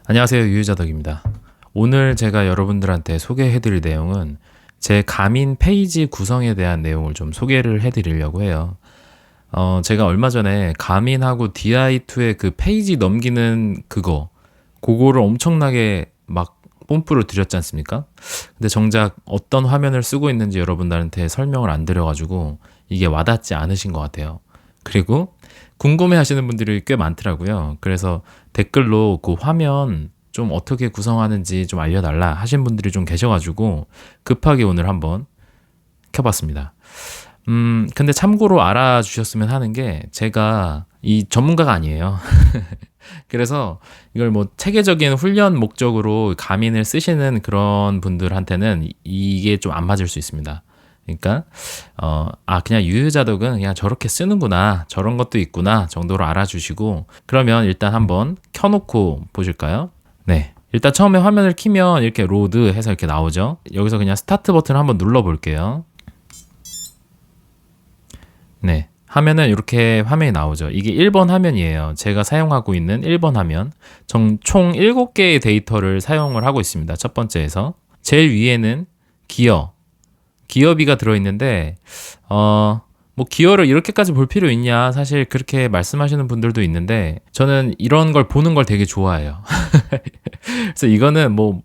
안녕하세요. 유유자덕입니다. 오늘 제가 여러분들한테 소개해드릴 내용은 제 가민 페이지 구성에 대한 내용을 좀 소개를 해드리려고 해요. 제가 얼마 전에 가민하고 DI2의 그 페이지 넘기는 그거를 엄청나게 막 뽐뿌를 드렸지 않습니까? 근데 정작 어떤 화면을 쓰고 있는지 여러분들한테 설명을 안 드려가지고 이게 와닿지 않으신 것 같아요. 그리고 궁금해 하시는 분들이 꽤 많더라고요. 그래서 댓글로 그 화면 좀 어떻게 구성하는지 좀 알려달라 하신 분들이 좀 계셔가지고 급하게 오늘 한번 켜봤습니다. 근데 참고로 알아주셨으면 하는 게 제가 이 전문가가 아니에요. 그래서 이걸 뭐 체계적인 훈련 목적으로 가민을 쓰시는 그런 분들한테는 이게 좀 안 맞을 수 있습니다. 그러니까 그냥 유유자덕은 그냥 저렇게 쓰는구나, 저런 것도 있구나 정도로 알아주시고, 그러면 일단 한번 켜놓고 보실까요? 네, 일단 처음에 화면을 키면 이렇게 로드 해서 이렇게 나오죠. 여기서 그냥 스타트 버튼을 한번 눌러 볼게요. 네, 하면은 이렇게 화면이 나오죠. 이게 1번 화면이에요. 제가 사용하고 있는 1번 화면. 총 7개의 데이터를 사용을 하고 있습니다. 첫 번째에서 제일 위에는 기어비가 들어있는데 뭐 기어를 이렇게까지 볼 필요 있냐, 사실 그렇게 말씀하시는 분들도 있는데 저는 이런 걸 보는 걸 되게 좋아해요. 그래서 이거는 뭐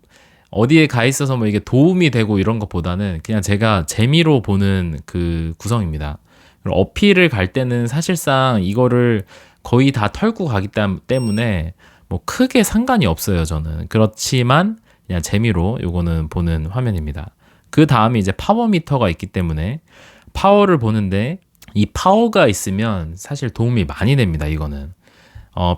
어디에 가 있어서 뭐 이게 도움이 되고 이런 것보다는 그냥 제가 재미로 보는 그 구성입니다. 그리고 어필을 갈 때는 사실상 이거를 거의 다 털고 가기 때문에 뭐 크게 상관이 없어요, 저는. 그렇지만 그냥 재미로 요거는 보는 화면입니다. 그 다음에 이제 파워미터가 있기 때문에 파워를 보는데, 이 파워가 있으면 사실 도움이 많이 됩니다. 이거는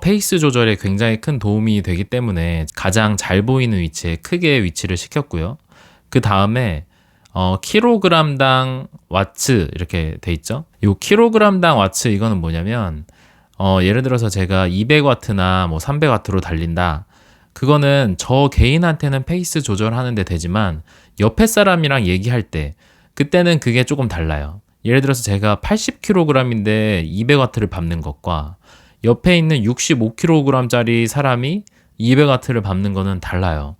페이스 조절에 굉장히 큰 도움이 되기 때문에 가장 잘 보이는 위치에 크게 위치를 시켰고요. 그 다음에 킬로그램당 와트 이렇게 돼 있죠. 이 킬로그램당 와트, 이거는 뭐냐면 예를 들어서 제가 200와트나 뭐 300와트로 달린다. 그거는 저 개인한테는 페이스 조절하는데 되지만 옆에 사람이랑 얘기할 때 그때는 그게 조금 달라요. 예를 들어서 제가 80kg인데 200와트를 밟는 것과 옆에 있는 65kg짜리 사람이 200와트를 밟는 거는 달라요.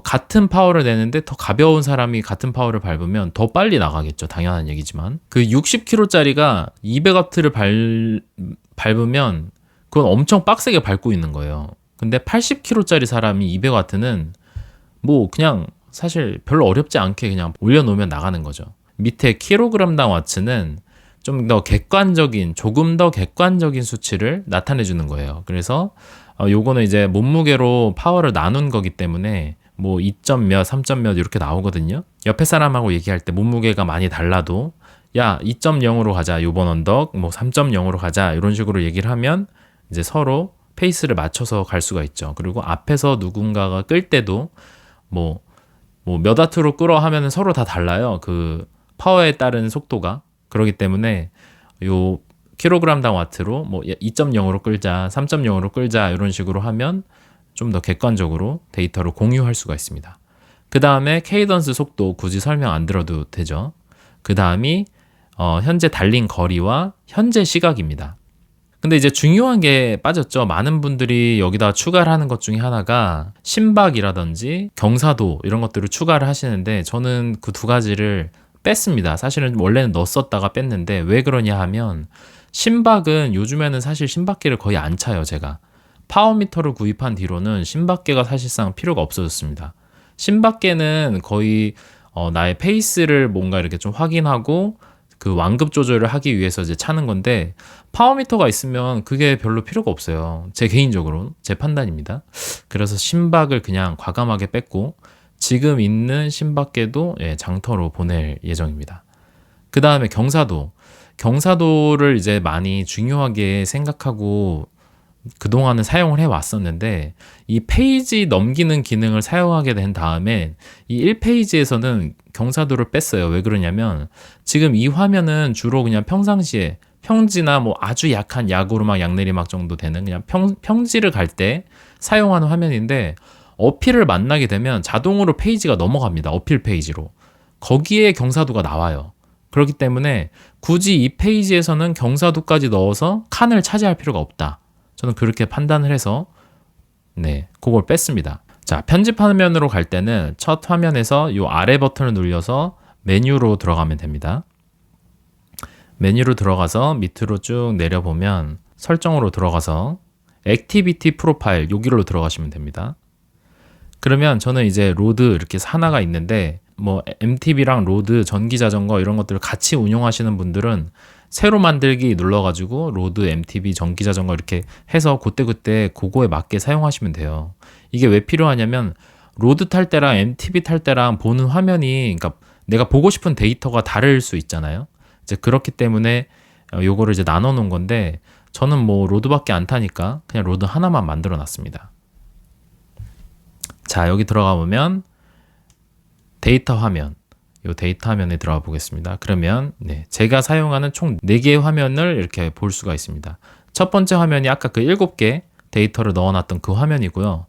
같은 파워를 내는데 더 가벼운 사람이 같은 파워를 밟으면 더 빨리 나가겠죠. 당연한 얘기지만 그 60kg짜리가 200와트를 밟으면 그건 엄청 빡세게 밟고 있는 거예요. 근데 80kg짜리 사람이 200와트는 뭐 그냥 사실 별로 어렵지 않게 그냥 올려놓으면 나가는 거죠. 밑에 킬로그램당 와트는 좀 더 객관적인, 조금 더 객관적인 수치를 나타내 주는 거예요. 그래서 요거는 이제 몸무게로 파워를 나눈 거기 때문에 뭐 2점 몇, 3점 몇 이렇게 나오거든요. 옆에 사람하고 얘기할 때 몸무게가 많이 달라도 야, 2.0으로 가자, 요번 언덕, 뭐 3.0으로 가자, 이런 식으로 얘기를 하면 이제 서로 페이스를 맞춰서 갈 수가 있죠. 그리고 앞에서 누군가가 끌 때도 뭐 몇 와트로 끌어 하면은 서로 다 달라요. 그 파워에 따른 속도가. 그렇기 때문에 요 킬로그램당 와트로 뭐 2.0으로 끌자, 3.0으로 끌자, 이런 식으로 하면 좀 더 객관적으로 데이터를 공유할 수가 있습니다. 그 다음에 케이던스 속도 굳이 설명 안 들어도 되죠. 그 다음이 현재 달린 거리와 현재 시각입니다. 근데 이제 중요한 게 빠졌죠. 많은 분들이 여기다 추가를 하는 것 중에 하나가 심박이라든지 경사도, 이런 것들을 추가를 하시는데 저는 그 두 가지를 뺐습니다. 사실은 원래는 넣었었다가 뺐는데, 왜 그러냐 하면 심박은 요즘에는 사실 심박계를 거의 안 차요. 제가 파워미터를 구입한 뒤로는 심박계가 사실상 필요가 없어졌습니다. 심박계는 거의 나의 페이스를 뭔가 이렇게 좀 확인하고 그 완급 조절을 하기 위해서 이제 차는 건데, 파워미터가 있으면 그게 별로 필요가 없어요. 제 개인적으로, 제 판단입니다. 그래서 심박을 그냥 과감하게 뺐고 지금 있는 심박계도 장터로 보낼 예정입니다. 그 다음에 경사도를 이제 많이 중요하게 생각하고 그동안은 사용을 해왔었는데, 이 페이지 넘기는 기능을 사용하게 된 다음에 이 1페이지에서는 경사도를 뺐어요. 왜 그러냐면 지금 이 화면은 주로 그냥 평상시에 평지나 뭐 아주 약한 야구르막, 양내리막 정도 되는 그냥 평지를 갈 때 사용하는 화면인데, 어필을 만나게 되면 자동으로 페이지가 넘어갑니다. 어필 페이지로. 거기에 경사도가 나와요. 그렇기 때문에 굳이 이 페이지에서는 경사도까지 넣어서 칸을 차지할 필요가 없다. 저는 그렇게 판단을 해서 네, 그걸 뺐습니다. 자, 편집 화면으로 갈 때는 첫 화면에서 이 아래 버튼을 눌려서 메뉴로 들어가면 됩니다. 메뉴로 들어가서 밑으로 쭉 내려보면 설정으로 들어가서 액티비티 프로파일 여기로 들어가시면 됩니다. 그러면 저는 이제 로드 이렇게 하나가 있는데 뭐 MTB랑 로드, 전기자전거 이런 것들을 같이 운용하시는 분들은 새로 만들기 눌러가지고 로드, MTB, 전기자전거 이렇게 해서 그때그때 그거에 맞게 사용하시면 돼요. 이게 왜 필요하냐면 로드 탈 때랑 MTB 탈 때랑 보는 화면이 그러니까 내가 보고 싶은 데이터가 다를 수 있잖아요. 이제 그렇기 때문에 요거를 이제 나눠 놓은 건데 저는 뭐 로드밖에 안 타니까 그냥 로드 하나만 만들어 놨습니다. 자, 여기 들어가 보면 데이터 화면, 이 데이터 화면에 들어가 보겠습니다. 그러면 네, 제가 사용하는 총 4개의 화면을 이렇게 볼 수가 있습니다. 첫 번째 화면이 아까 그 7개 데이터를 넣어놨던 그 화면이고요.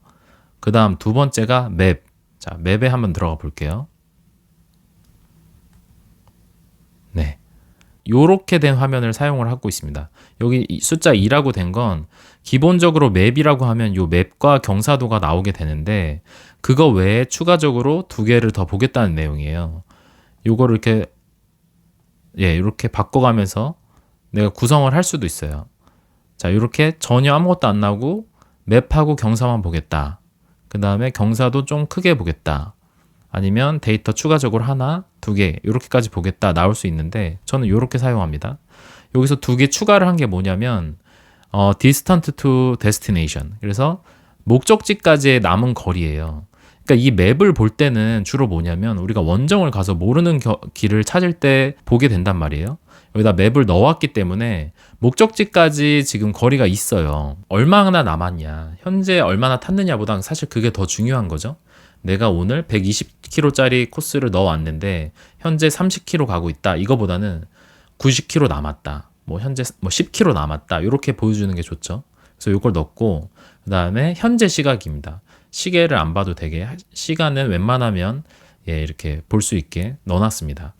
그 다음 두 번째가 맵. 자, 맵에 한번 들어가 볼게요. 네. 요렇게 된 화면을 사용을 하고 있습니다. 여기 숫자 2라고 된 건 기본적으로 맵이라고 하면 요 맵과 경사도가 나오게 되는데 그거 외에 추가적으로 2개를 더 보겠다는 내용이에요. 요거를 이렇게 바꿔가면서 내가 구성을 할 수도 있어요. 자, 이렇게 전혀 아무것도 안 나오고 맵하고 경사만 보겠다. 그 다음에 경사도 좀 크게 보겠다. 아니면 데이터 추가적으로 하나, 2개 이렇게까지 보겠다 나올 수 있는데 저는 이렇게 사용합니다. 여기서 2개 추가를 한 게 뭐냐면 distant to destination. 그래서 목적지까지의 남은 거리예요. 그러니까 이 맵을 볼 때는 주로 뭐냐면 우리가 원정을 가서 모르는 길을 찾을 때 보게 된단 말이에요. 여기다 맵을 넣어왔기 때문에 목적지까지 지금 거리가 있어요. 얼마나 남았냐, 현재 얼마나 탔느냐보다 사실 그게 더 중요한 거죠. 내가 오늘 120km짜리 코스를 넣어왔는데 현재 30km 가고 있다. 이거보다는 90km 남았다. 뭐 현재 10km 남았다. 이렇게 보여주는 게 좋죠. 그래서 이걸 넣고 그 다음에 현재 시각입니다. 시계를 안 봐도 되게 시간은 웬만하면 이렇게 볼 수 있게 넣어놨습니다.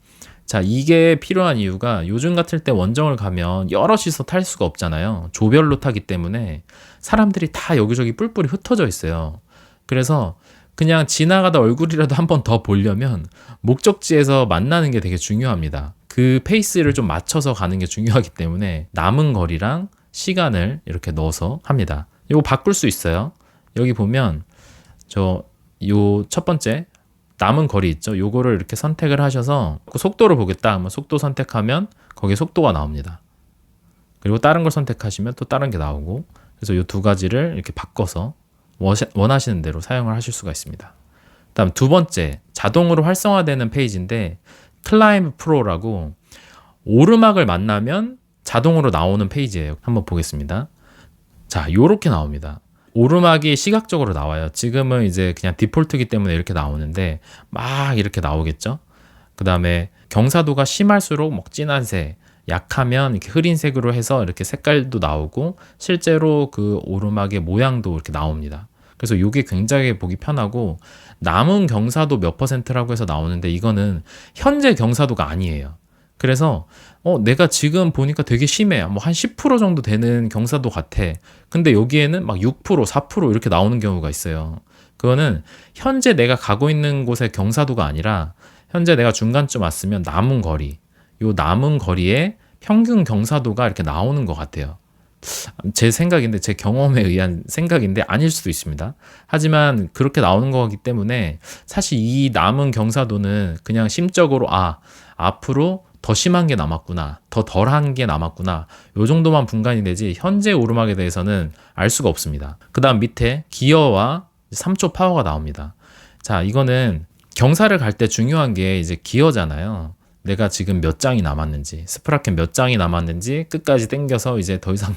자, 이게 필요한 이유가 요즘 같을 때 원정을 가면 여럿이서 탈 수가 없잖아요. 조별로 타기 때문에 사람들이 다 여기저기 뿔뿔이 흩어져 있어요. 그래서 그냥 지나가다 얼굴이라도 한 번 더 보려면 목적지에서 만나는 게 되게 중요합니다. 그 페이스를 좀 맞춰서 가는 게 중요하기 때문에 남은 거리랑 시간을 이렇게 넣어서 합니다. 이거 바꿀 수 있어요. 여기 보면 요 첫 번째 남은 거리 있죠. 요거를 이렇게 선택을 하셔서 속도를 보겠다 하면 속도 선택하면 거기에 속도가 나옵니다. 그리고 다른 걸 선택하시면 또 다른 게 나오고 그래서 요 2가지를 이렇게 바꿔서 원하시는 대로 사용을 하실 수가 있습니다. 다음 두 번째 자동으로 활성화되는 페이지인데 클라임 프로라고 오르막을 만나면 자동으로 나오는 페이지예요. 한번 보겠습니다. 자, 요렇게 나옵니다. 오르막이 시각적으로 나와요. 지금은 이제 그냥 디폴트이기 때문에 이렇게 나오는데 막 이렇게 나오겠죠. 그 다음에 경사도가 심할수록 뭐 진한색, 약하면 이렇게 흐린색으로 해서 이렇게 색깔도 나오고 실제로 그 오르막의 모양도 이렇게 나옵니다. 그래서 이게 굉장히 보기 편하고 남은 경사도 몇 %라고 해서 나오는데 이거는 현재 경사도가 아니에요. 그래서 내가 지금 보니까 되게 심해. 뭐 한 10% 정도 되는 경사도 같아. 근데 여기에는 막 6%, 4% 이렇게 나오는 경우가 있어요. 그거는 현재 내가 가고 있는 곳의 경사도가 아니라 현재 내가 중간쯤 왔으면 남은 거리, 요 남은 거리에 평균 경사도가 이렇게 나오는 것 같아요. 제 생각인데 제 경험에 의한 생각인데 아닐 수도 있습니다. 하지만 그렇게 나오는 거기 때문에 사실 이 남은 경사도는 그냥 심적으로 앞으로 더 심한 게 남았구나, 더 덜한 게 남았구나, 요 정도만 분간이 되지 현재 오르막에 대해서는 알 수가 없습니다. 그 다음 밑에 기어와 3초 파워가 나옵니다. 자, 이거는 경사를 갈 때 중요한 게 이제 기어잖아요. 내가 지금 몇 장이 남았는지, 스프라켓 몇 장이 남았는지, 끝까지 당겨서 이제 더 이상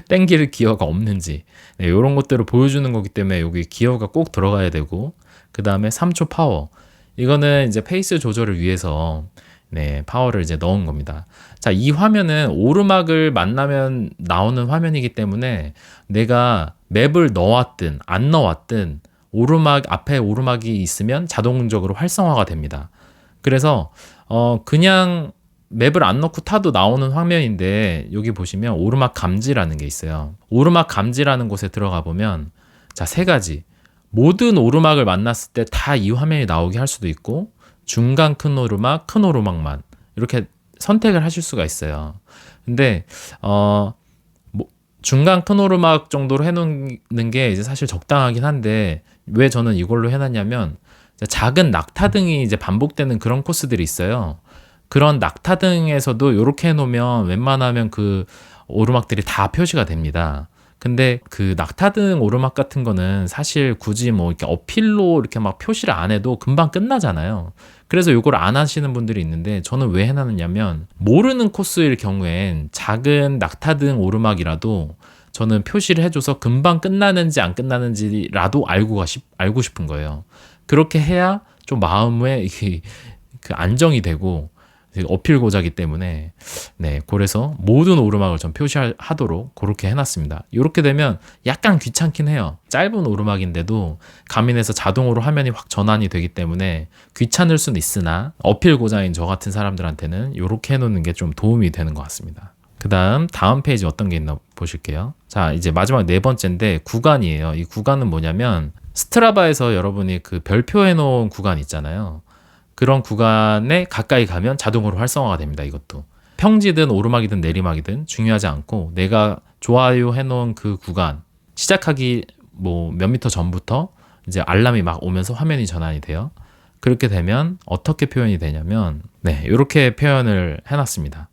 당길 기어가 없는지, 이런 것들을 보여주는 거기 때문에 여기 기어가 꼭 들어가야 되고, 그 다음에 3초 파워. 이거는 이제 페이스 조절을 위해서 파워를 이제 넣은 겁니다. 자, 이 화면은 오르막을 만나면 나오는 화면이기 때문에 내가 맵을 넣었든 안 넣었든 앞에 오르막이 있으면 자동적으로 활성화가 됩니다. 그래서 그냥 맵을 안 넣고 타도 나오는 화면인데 여기 보시면 오르막 감지라는 게 있어요. 오르막 감지라는 곳에 들어가 보면 자, 세 가지. 모든 오르막을 만났을 때 다 이 화면이 나오게 할 수도 있고, 중간 큰 오르막, 큰 오르막만 이렇게 선택을 하실 수가 있어요. 근데 뭐 중간 큰 오르막 정도로 해놓는 게 이제 사실 적당하긴 한데, 왜 저는 이걸로 해놨냐면, 작은 낙타등이 이제 반복되는 그런 코스들이 있어요. 그런 낙타등에서도 이렇게 해놓으면 웬만하면 그 오르막들이 다 표시가 됩니다. 근데 그 낙타등 오르막 같은 거는 사실 굳이 뭐 이렇게 어필로 이렇게 막 표시를 안 해도 금방 끝나잖아요. 그래서 이걸 안 하시는 분들이 있는데, 저는 왜 해놨냐면, 모르는 코스일 경우엔 작은 낙타등 오르막이라도 저는 표시를 해줘서 금방 끝나는지 안 끝나는지라도 알고 싶은 거예요. 그렇게 해야 좀 마음에 이게 그 안정이 되고, 어필 고자기 때문에, 네, 그래서 모든 오르막을 전 표시하도록 그렇게 해놨습니다. 이렇게 되면 약간 귀찮긴 해요. 짧은 오르막인데도 가민에서 자동으로 화면이 확 전환이 되기 때문에 귀찮을 수는 있으나, 어필 고자인 저 같은 사람들한테는 이렇게 해놓는 게 좀 도움이 되는 것 같습니다. 다음 페이지 어떤 게 있나 보실게요. 자, 이제 마지막 네 번째인데 구간이에요. 이 구간은 뭐냐면, 스트라바에서 여러분이 그 별표해 놓은 구간 있잖아요. 그런 구간에 가까이 가면 자동으로 활성화가 됩니다. 이것도 평지든 오르막이든 내리막이든 중요하지 않고, 내가 좋아요 해놓은 그 구간 시작하기 뭐 몇 미터 전부터 이제 알람이 막 오면서 화면이 전환이 돼요. 그렇게 되면 어떻게 표현이 되냐면, 네, 이렇게 표현을 해놨습니다.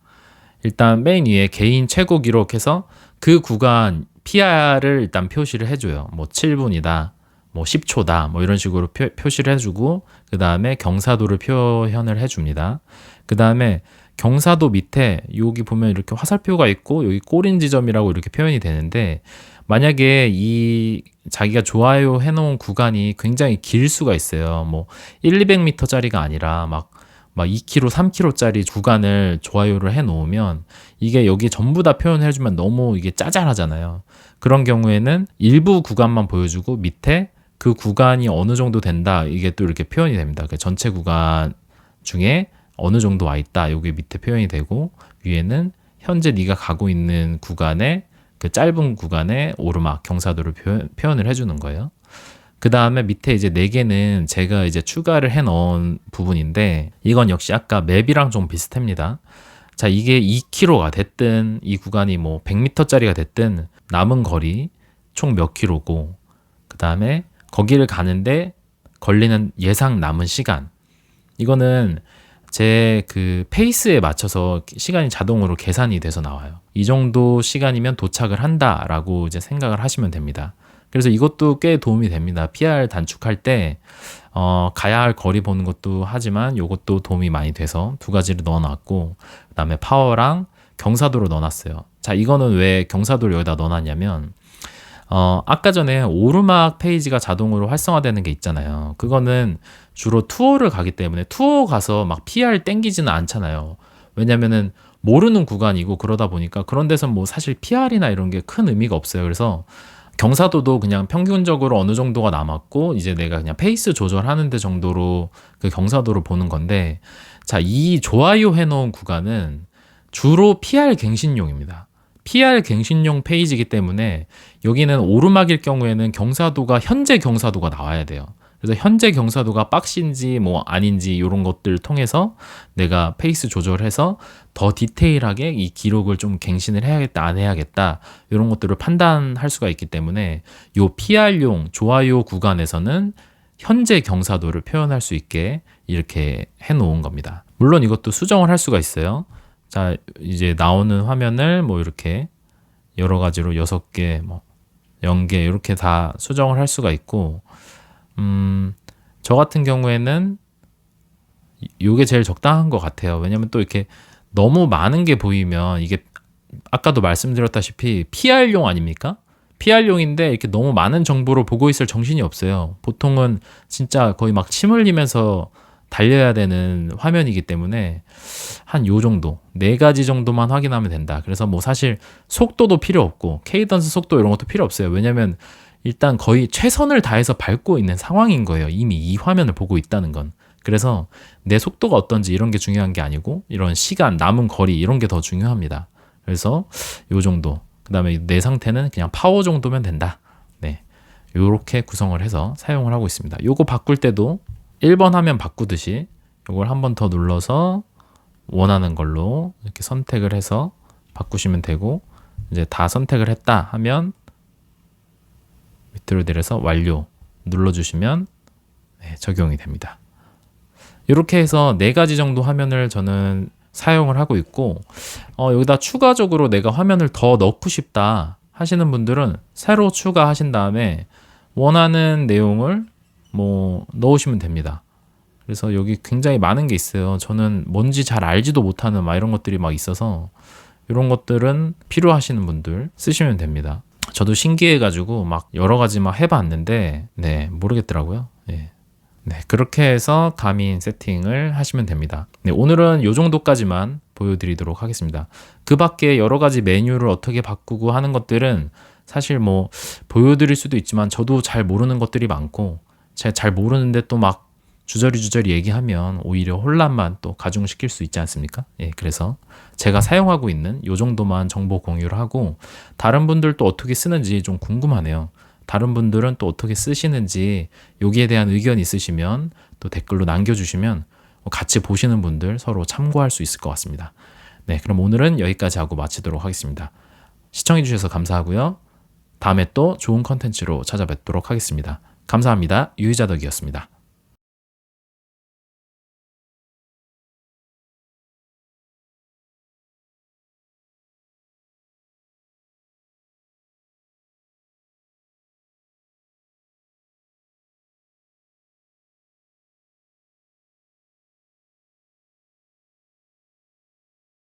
일단 맨 위에 개인 최고 기록해서 그 구간 PR을 일단 표시를 해줘요. 뭐 7분이다, 뭐 10초다, 뭐 이런 식으로 표시를 해주고, 그 다음에 경사도를 표현을 해줍니다. 그 다음에 경사도 밑에 여기 보면 이렇게 화살표가 있고, 여기 꼬린 지점이라고 이렇게 표현이 되는데, 만약에 이 자기가 좋아요 해놓은 구간이 굉장히 길 수가 있어요. 뭐 1, 200m짜리가 아니라 막 2km, 3km짜리 구간을 좋아요를 해놓으면, 이게 여기 전부 다 표현해주면 너무 이게 짜잘하잖아요. 그런 경우에는 일부 구간만 보여주고 밑에 그 구간이 어느 정도 된다, 이게 또 이렇게 표현이 됩니다. 그 전체 구간 중에 어느 정도 와 있다, 여기 밑에 표현이 되고, 위에는 현재 네가 가고 있는 구간의 그 짧은 구간의 오르막 경사도를 표현을 해주는 거예요. 그 다음에 밑에 이제 4개는 제가 이제 추가를 해 넣은 부분인데, 이건 역시 아까 맵이랑 좀 비슷합니다. 자, 이게 2km가 됐든 이 구간이 뭐 100m짜리가 됐든 남은 거리 총 몇 킬로고, 그 다음에 거기를 가는데 걸리는 예상 남은 시간, 이거는 제 그 페이스에 맞춰서 시간이 자동으로 계산이 돼서 나와요. 이 정도 시간이면 도착을 한다라고 이제 생각을 하시면 됩니다. 그래서 이것도 꽤 도움이 됩니다. PR 단축할 때 가야 할 거리 보는 것도 하지만 이것도 도움이 많이 돼서 두 가지를 넣어놨고, 그 다음에 파워랑 경사도를 넣어놨어요. 자, 이거는 왜 경사도를 여기다 넣어놨냐면, 아까 전에 오르막 페이지가 자동으로 활성화되는 게 있잖아요. 그거는 주로 투어를 가기 때문에, 투어 가서 막 PR 땡기지는 않잖아요. 왜냐면은 모르는 구간이고, 그러다 보니까 그런 데서 뭐 사실 PR이나 이런 게 큰 의미가 없어요. 그래서 경사도도 그냥 평균적으로 어느 정도가 남았고, 이제 내가 그냥 페이스 조절하는 데 정도로 그 경사도를 보는 건데, 자, 이 좋아요 해놓은 구간은 주로 PR 갱신용입니다. PR 갱신용 페이지이기 때문에 여기는 오르막일 경우에는 경사도가 현재 경사도가 나와야 돼요. 그래서 현재 경사도가 박스인지 뭐 아닌지 이런 것들을 통해서 내가 페이스 조절해서 더 디테일하게 이 기록을 좀 갱신을 해야겠다, 안 해야겠다, 이런 것들을 판단할 수가 있기 때문에 이 PR용 좋아요 구간에서는 현재 경사도를 표현할 수 있게 이렇게 해놓은 겁니다. 물론 이것도 수정을 할 수가 있어요. 자, 이제 나오는 화면을 뭐 이렇게 여러 가지로 6개, 뭐 0개 이렇게 다 수정을 할 수가 있고, 저 같은 경우에는 이게 제일 적당한 것 같아요. 왜냐면 또 이렇게 너무 많은 게 보이면, 이게 아까도 말씀드렸다시피 PR용 아닙니까? PR용인데 이렇게 너무 많은 정보를 보고 있을 정신이 없어요. 보통은 진짜 거의 막 침 흘리면서 달려야 되는 화면이기 때문에 한 요 정도, 4가지 정도만 확인하면 된다. 그래서 뭐 사실 속도도 필요 없고 케이던스 속도 이런 것도 필요 없어요. 왜냐면 일단 거의 최선을 다해서 밟고 있는 상황인 거예요. 이미 이 화면을 보고 있다는 건. 그래서 내 속도가 어떤지 이런 게 중요한 게 아니고, 이런 시간, 남은 거리 이런 게 더 중요합니다. 그래서 요 정도. 그 다음에 내 상태는 그냥 파워 정도면 된다. 네, 이렇게 구성을 해서 사용을 하고 있습니다. 요거 바꿀 때도 1번 화면 바꾸듯이 요걸 한 번 더 눌러서 원하는 걸로 이렇게 선택을 해서 바꾸시면 되고, 이제 다 선택을 했다 하면 밑으로 내려서 완료 눌러주시면 적용이 됩니다. 이렇게 해서 4가지 정도 화면을 저는 사용을 하고 있고, 여기다 추가적으로 내가 화면을 더 넣고 싶다 하시는 분들은 새로 추가하신 다음에 원하는 내용을 뭐 넣으시면 됩니다. 그래서 여기 굉장히 많은 게 있어요. 저는 뭔지 잘 알지도 못하는 막 이런 것들이 막 있어서, 이런 것들은 필요하시는 분들 쓰시면 됩니다. 저도 신기해가지고 막 여러 가지 막 해봤는데 모르겠더라고요. 네, 그렇게 해서 가민 세팅을 하시면 됩니다. 네, 오늘은 요 정도까지만 보여드리도록 하겠습니다. 그 밖에 여러 가지 메뉴를 어떻게 바꾸고 하는 것들은 사실 뭐 보여드릴 수도 있지만 저도 잘 모르는 것들이 많고, 제가 잘 모르는데 또 막 주저리 얘기하면 오히려 혼란만 또 가중시킬 수 있지 않습니까? 그래서 제가 사용하고 있는 요 정도만 정보 공유를 하고, 다른 분들도 어떻게 쓰는지 좀 궁금하네요. 다른 분들은 또 어떻게 쓰시는지, 여기에 대한 의견 있으시면 또 댓글로 남겨주시면 같이 보시는 분들 서로 참고할 수 있을 것 같습니다. 네, 그럼 오늘은 여기까지 하고 마치도록 하겠습니다. 시청해주셔서 감사하고요. 다음에 또 좋은 컨텐츠로 찾아뵙도록 하겠습니다. 감사합니다. 유유자덕이었습니다.